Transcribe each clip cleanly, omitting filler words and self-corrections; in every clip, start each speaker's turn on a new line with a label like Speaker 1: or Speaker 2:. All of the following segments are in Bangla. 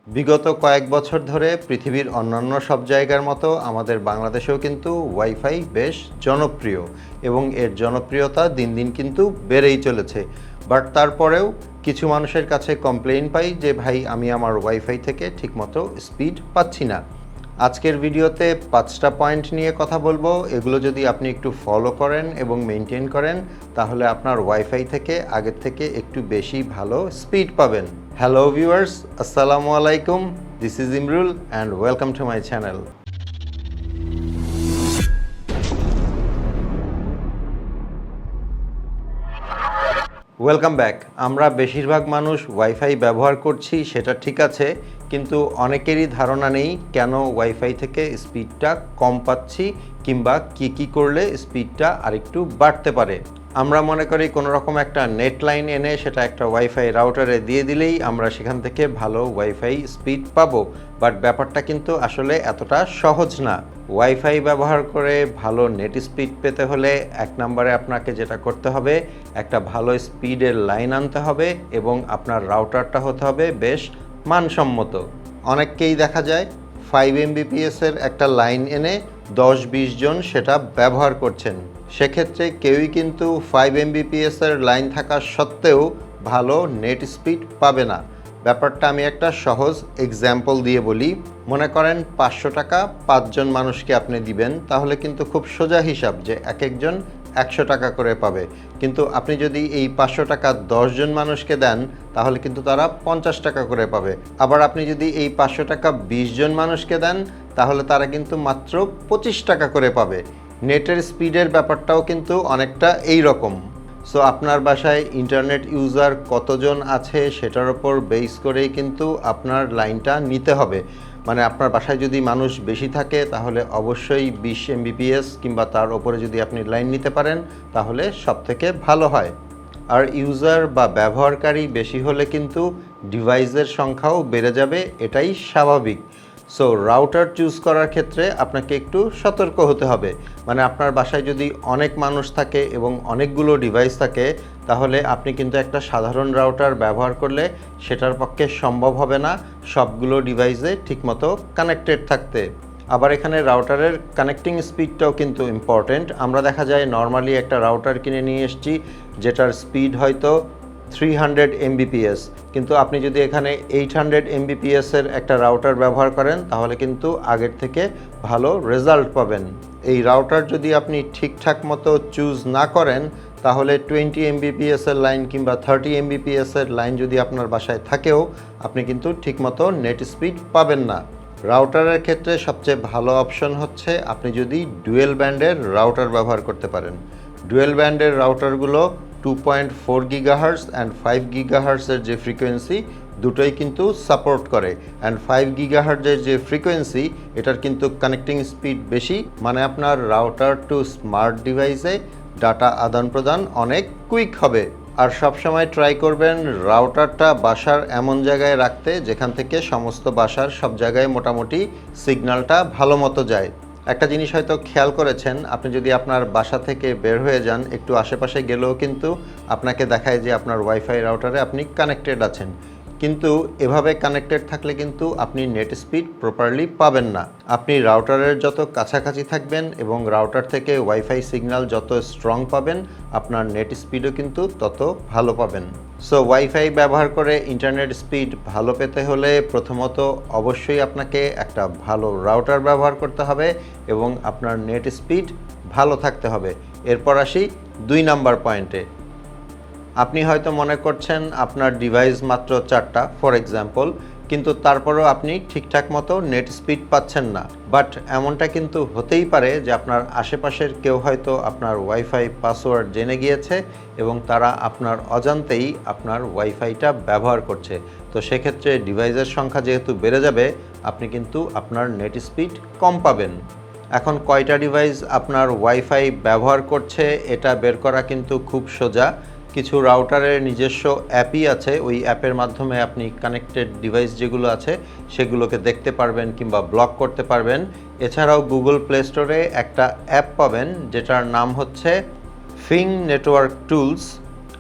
Speaker 1: বিগত কয়েক বছর ধরে পৃথিবীর অন্যান্য সব জায়গার মতো আমাদের বাংলাদেশেও কিন্তু ওয়াইফাই বেশ জনপ্রিয় এবং এর জনপ্রিয়তা দিন দিন কিন্তু বেড়েই চলেছে। বাট তারপরেও কিছু মানুষের কাছে কমপ্লেইন পাই যে ভাই আমি আমার ওয়াইফাই থেকে ঠিকমতো স্পিড পাচ্ছি না। আজকের ভিডিওতে 5টা পয়েন্ট নিয়ে কথা বলবো। এগুলো যদি আপনি একটু ফলো করেন এবং মেনটেন করেন তাহলে আপনার ওয়াইফাই থেকে আগের থেকে একটু বেশি ভালো স্পিড পাবেন। হ্যালো ভিউয়ার্স, আসসালামু আলাইকুম। This is Imrul and welcome to my channel. Welcome back. আমরা বেশিরভাগ মানুষ ওয়াইফাই ব্যবহার করছি, সেটা ঠিক আছে, কিন্তু অনেকেরই ধারণা নেই কেন ওয়াইফাই থেকে স্পিডটা কম পাচ্ছি কিংবা কি করলে স্পিডটা আরেকটু বাড়তে পারে। আমরা মনে করি কোনো রকম একটা নেট লাইন এনে সেটা একটা ওয়াইফাই রাউটারে দিয়ে দিলেই আমরা সেখান থেকে ভালো ওয়াইফাই স্পিড পাবো। বাট ব্যাপারটা কিন্তু আসলে এতটা সহজ না। ওয়াইফাই ব্যবহার করে ভালো নেট স্পিড পেতে হলে এক নম্বরে আপনাকে যেটা করতে হবে, একটা ভালো স্পিডের লাইন আনতে হবে এবং আপনার রাউটারটা হতে হবে বেশ মানসম্মত। অনেককেই দেখা যায় 5 Mbps এর একটা লাইন এনে 10-20 জন সেটা ব্যবহার করছেন। সেক্ষেত্রে কেউই কিন্তু 5 Mbps এর লাইন থাকা সত্ত্বেও ভালো নেট স্পিড পাবে না। ব্যাপারটা আমি একটা সহজ এক্সাম্পল দিয়ে বলি। মনে করেন 500 টাকা 5 জন মানুষকে আপনি দিবেন, তাহলে কিন্তু খুব সোজা হিসাব যে এক একজন 100 টাকা করে পাবে। কিন্তু আপনি যদি এই 500 টাকা 10 জন মানুষকে দেন তাহলে কিন্তু তারা 50 টাকা করে পাবে। আবার আপনি যদি এই 500 টাকা 20 জন মানুষকে দেন তাহলে তারা কিন্তু মাত্র 25 টাকা করে পাবে। নেটের স্পিডের ব্যাপারটাও কিন্তু অনেকটা এই রকম। সো আপনার বাসায় ইন্টারনেট ইউজার কতজন আছে সেটার উপর বেস করেই কিন্তু আপনার লাইনটা নিতে হবে। মানে আপনার বাসায় যদি মানুষ বেশি থাকে তাহলে অবশ্যই 20 Mbps কিংবা তার ওপরে যদি আপনি লাইন নিতে পারেন তাহলে সবথেকে ভালো হয়। আর ইউজার বা ব্যবহারকারী বেশি হলে কিন্তু ডিভাইসের সংখ্যাও বেড়ে যাবে, এটাই স্বাভাবিক। সো রাউটার চুজ করার ক্ষেত্রে আপনাকে একটু সতর্ক হতে হবে। মানে আপনার বাসায় যদি অনেক মানুষ থাকে এবং অনেকগুলো ডিভাইস থাকে তাহলে আপনি কিন্তু একটা সাধারণ রাউটার ব্যবহার করলে সেটার পক্ষে সম্ভব হবে না সবগুলো ডিভাইসে ঠিকমতো কানেক্টেড থাকতে। আবার এখানে রাউটারের কানেক্টিং স্পিডটাও কিন্তু ইম্পর্টেন্ট। আমরা দেখা যায় নর্মালি একটা রাউটার কিনে নিয়ে এসেছি যেটার স্পিড হয়তো 300 Mbps, কিন্তু আপনি যদি এখানে 800 Mbps এর একটা রাউটার ব্যবহার করেন তাহলে কিন্তু আগের থেকে ভালো রেজাল্ট পাবেন। এই রাউটার যদি আপনি ঠিকঠাক মতো চুজ না করেন তাহলে 20 Mbps এর লাইন কিংবা 30 Mbps এর লাইন যদি আপনার বাসায় থাকেও আপনি কিন্তু ঠিকমতো নেট স্পিড পাবেন না। রাউটারের ক্ষেত্রে সবচেয়ে ভালো অপশন হচ্ছে আপনি যদি ডুয়েল ব্যান্ডের রাউটার ব্যবহার করতে পারেন। ডুয়েল ব্যান্ডের রাউটারগুলো 2.4 GHz অ্যান্ড 5 GHz এর যে ফ্রিকোয়েন্সি দুটোই কিন্তু সাপোর্ট করে। অ্যান্ড 5 GHz এর যে ফ্রিকোয়েন্সি এটার কিন্তু কানেক্টিং স্পিড বেশি, মানে আপনার রাউটার টু স্মার্ট ডিভাইসে ডাটা আদান প্রদান অনেক কুইক হবে। আর সবসময় ট্রাই করবেন রাউটারটা বাসার এমন জায়গায় রাখতে যেখান থেকে সমস্ত বাসার সব জায়গায় মোটামুটি সিগন্যালটা ভালো মতো যায়। একটা জিনিস হয়তো খেয়াল করেছেন, আপনি যদি আপনার বাসা থেকে বের হয়ে যান একটু আশেপাশে গেলেও কিন্তু আপনাকে দেখায় যে আপনার ওয়াইফাই রাউটারে আপনি কানেক্টেড আছেন, কিন্তু এভাবে কানেক্টেড থাকলে কিন্তু আপনি নেট স্পিড প্রপারলি পাবেন না। আপনি রাউটারের যত কাছাকাছি থাকবেন এবং রাউটার থেকে ওয়াইফাই সিগন্যাল যত স্ট্রং পাবেন আপনার নেট স্পিডও কিন্তু তত ভালো পাবেন। সো ওয়াইফাই ব্যবহার করে ইন্টারনেট স্পিড ভালো পেতে হলে প্রথমত অবশ্যই আপনাকে একটা ভালো রাউটার ব্যবহার করতে হবে এবং আপনার নেট স্পিড ভালো থাকতে হবে। এরপর আসি 2 নাম্বার পয়েন্টে। আপনি হয়তো মনে করছেন আপনার ডিভাইস মাত্র 4টা ফর এক্সাম্পল, কিন্তু তারপরেও আপনি ঠিকঠাক মতো নেট স্পিড পাচ্ছেন না। বাট এমনটা কিন্তু হতেই পারে যে আপনার আশেপাশের কেউ হয়তো আপনার ওয়াইফাই পাসওয়ার্ড জেনে গিয়েছে এবং তারা আপনার অজান্তেই আপনার ওয়াইফাইটা ব্যবহার করছে। তো সেক্ষেত্রে ডিভাইসের সংখ্যা যেহেতু বেড়ে যাবে আপনি কিন্তু আপনার নেট স্পিড কম পাবেন। এখন কয়টা ডিভাইস আপনার ওয়াইফাই ব্যবহার করছে এটা বের করা কিন্তু খুব সোজা। কিছু রাউটারের নিজস্ব অ্যাপই আছে, ওই অ্যাপের মাধ্যমে আপনি কানেক্টেড ডিভাইস যেগুলো আছে সেগুলোকে দেখতে পারবেন কিংবা ব্লক করতে পারবেন। এছাড়াও গুগল প্লে স্টোরে একটা অ্যাপ পাবেন যেটার নাম হচ্ছে ফিং নেটওয়ার্ক টুলস।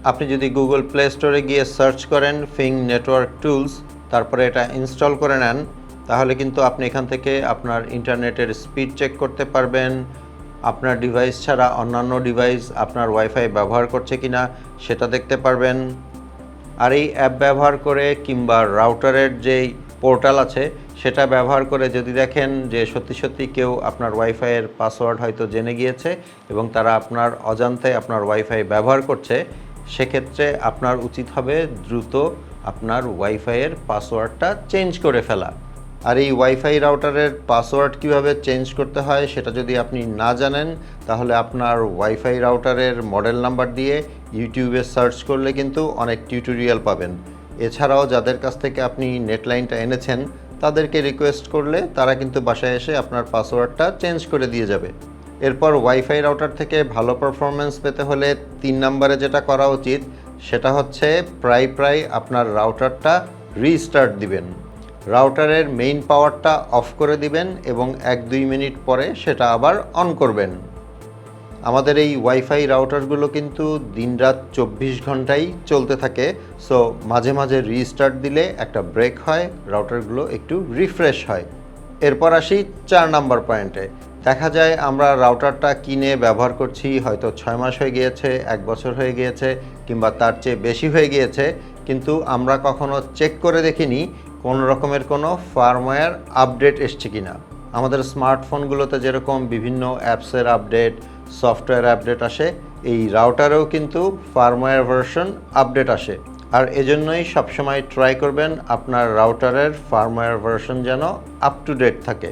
Speaker 1: আপনি যদি গুগল প্লে স্টোরে গিয়ে সার্চ করেন ফিং নেটওয়ার্ক টুলস তারপরে এটা ইনস্টল করে নেন, তাহলে কিন্তু আপনি এখান থেকে আপনার ইন্টারনেটের স্পিড চেক করতে পারবেন। আপনার ডিভাইস ছাড়া অন্যান্য ডিভাইস আপনার ওয়াইফাই ব্যবহার করছে কিনা সেটা দেখতে পারবেন। আর এই অ্যাপ ব্যবহার করে কিংবা রাউটারের যেই পোর্টাল আছে সেটা ব্যবহার করে যদি দেখেন যে সত্যি সত্যি কেউ আপনার ওয়াইফাইয়ের পাসওয়ার্ড হয়তো জেনে গিয়েছে এবং তারা আপনার অজান্তে আপনার ওয়াইফাই ব্যবহার করছে, সেক্ষেত্রে আপনার উচিত হবে দ্রুত আপনার ওয়াইফাইয়ের পাসওয়ার্ডটা চেঞ্জ করে ফেলা। আর এই ওয়াইফাই রাউটারের পাসওয়ার্ড কিভাবে চেঞ্জ করতে হয় সেটা যদি আপনি না জানেন, তাহলে আপনার ওয়াইফাই রাউটারের মডেল নাম্বার দিয়ে ইউটিউবে সার্চ করলে কিন্তু অনেক টিউটোরিয়াল পাবেন। এছাড়াও যাদের কাছ থেকে আপনি নেট লাইনটা এনেছেন তাদেরকে রিকোয়েস্ট করলে তারা কিন্তু বাসায় এসে আপনার পাসওয়ার্ডটা চেঞ্জ করে দিয়ে যাবে। এরপর ওয়াইফাই রাউটার থেকে ভালো পারফরমেন্স পেতে হলে 3 নম্বরে যেটা করা উচিত সেটা হচ্ছে প্রায় আপনার রাউটারটা রিস্টার্ট দিবেন। রাউটারের মেইন পাওয়ারটা অফ করে দিবেন এবং 1-2 মিনিট পরে সেটা আবার অন করবেন। আমাদের এই ওয়াইফাই রাউটারগুলো কিন্তু দিনরাত 24 ঘন্টাই চলতে থাকে, সো মাঝে মাঝে রিস্টার্ট দিলে একটা ব্রেক হয়, রাউটারগুলো একটু রিফ্রেশ হয়। এরপর আসি 4 নাম্বার পয়েন্টে। দেখা যায় আমরা রাউটারটা কিনে ব্যবহার করছি, হয়তো 6 মাস হয়ে গিয়েছে, 1 বছর হয়ে গিয়েছে কিংবা তার চেয়ে বেশি হয়ে গিয়েছে, কিন্তু আমরা কখনো চেক করে দেখিনি কোনো রকমের কোনো ফার্মওয়্যার আপডেট এসছে কিনা। আমাদের স্মার্টফোনগুলোতে যেরকম বিভিন্ন অ্যাপসের আপডেট, সফটওয়্যার আপডেট আসে, এই রাউটারেও কিন্তু ফার্মওয়্যার ভার্সন আপডেট আসে। আর এজন্যই সবসময় ট্রাই করবেন আপনার রাউটারের ফার্মওয়্যার ভার্সন যেন আপ টু ডেট থাকে।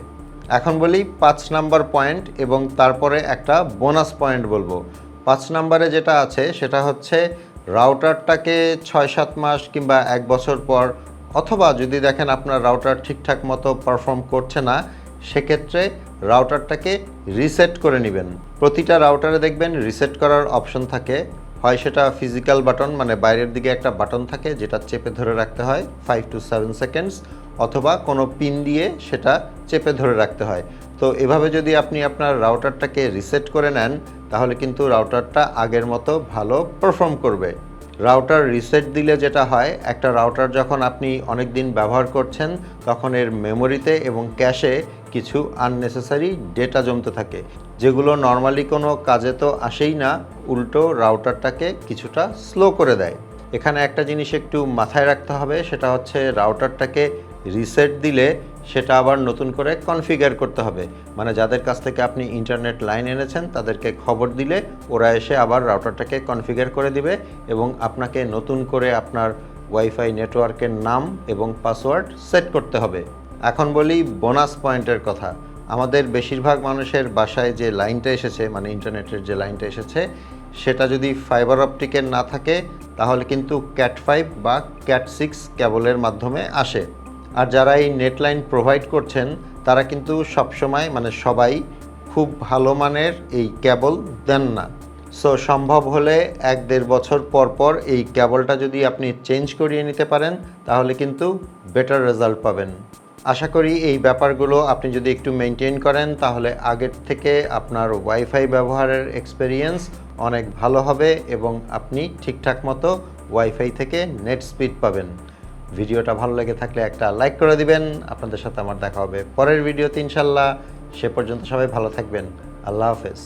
Speaker 1: এখন বলি 5 নাম্বার পয়েন্ট এবং তারপরে একটা বোনাস পয়েন্ট বলবো। 5 নাম্বারে যেটা আছে সেটা হচ্ছে রাউটারটাকে 6-7 মাস কিংবা 1 বছর পর, অথবা যদি দেখেন আপনার রাউটার ঠিকঠাক মতো পারফর্ম করছে না, সেক্ষেত্রে রাউটারটাকে রিসেট করে নেবেন। প্রতিটা রাউটারে দেখবেন রিসেট করার অপশন থাকে, হয় সেটা ফিজিক্যাল বাটন মানে বাইরের দিকে একটা বাটন থাকে যেটা চেপে ধরে রাখতে হয় 5 to 7 সেকেন্ডস, অথবা কোনো পিন দিয়ে সেটা চেপে ধরে রাখতে হয়। তো এভাবে যদি আপনি আপনার রাউটারটাকে রিসেট করে নেন তাহলে কিন্তু রাউটারটা আগের মতো ভালো পারফর্ম করবে। রাউটার রিসেট দিলে যেটা হয়, একটা রাউটার যখন আপনি অনেক দিন ব্যবহার করছেন তখন এর মেমোরিতে এবং ক্যাশে কিছু আননেসেসারি ডেটা জমতে থাকে, যেগুলো নর্মালি কোনো কাজে তো আসেই না, উল্টো রাউটারটাকে কিছুটা স্লো করে দেয়। এখানে একটা জিনিস একটু মাথায় রাখতে হবে, সেটা হচ্ছে রাউটারটাকে রিসেট দিলে সেটা আবার নতুন করে কনফিগার করতে হবে। মানে যাদের কাছ থেকে আপনি ইন্টারনেট লাইন এনেছেন তাদেরকে খবর দিলে ওরা এসে আবার রাউটারটাকে কনফিগার করে দিবে এবং আপনাকে নতুন করে আপনার ওয়াইফাই নেটওয়ার্কের নাম এবং পাসওয়ার্ড সেট করতে হবে। এখন বলি বোনাস পয়েন্টের কথা। আমাদের বেশিরভাগ মানুষের বাসায় যে লাইনটা এসেছে, মানে ইন্টারনেটের যে লাইনটা এসেছে, সেটা যদি ফাইবার অপটিকের না থাকে তাহলে কিন্তু ক্যাট 5 বা ক্যাট 6 কেবলের মাধ্যমে আসে। আর যারা এই নেট লাইন প্রোভাইড করছেন তারা কিন্তু সবসময় মানে সবাই খুব ভালো মানের এই কেবল দেন না। সো সম্ভব হলে 1-1.5 বছর পর পর এই কেবলটা যদি আপনি চেঞ্জ করিয়ে নিতে পারেন তাহলে কিন্তু বেটার রেজাল্ট পাবেন। আশা করি এই ব্যাপারগুলো আপনি যদি একটু মেনটেন করেন তাহলে আগের থেকে আপনার ওয়াইফাই ব্যবহারের এক্সপেরিয়েন্স অনেক ভালো হবে এবং আপনি ঠিকঠাক মতো ওয়াইফাই থেকে নেট স্পিড পাবেন। ভিডিওটা ভালো লেগে থাকলে একটা লাইক করে দিবেন। আপনাদের সাথে আমার দেখা হবে পরের ভিডিওতে ইনশাল্লাহ। সে পর্যন্ত সবাই ভালো থাকবেন। আল্লাহ হাফেজ।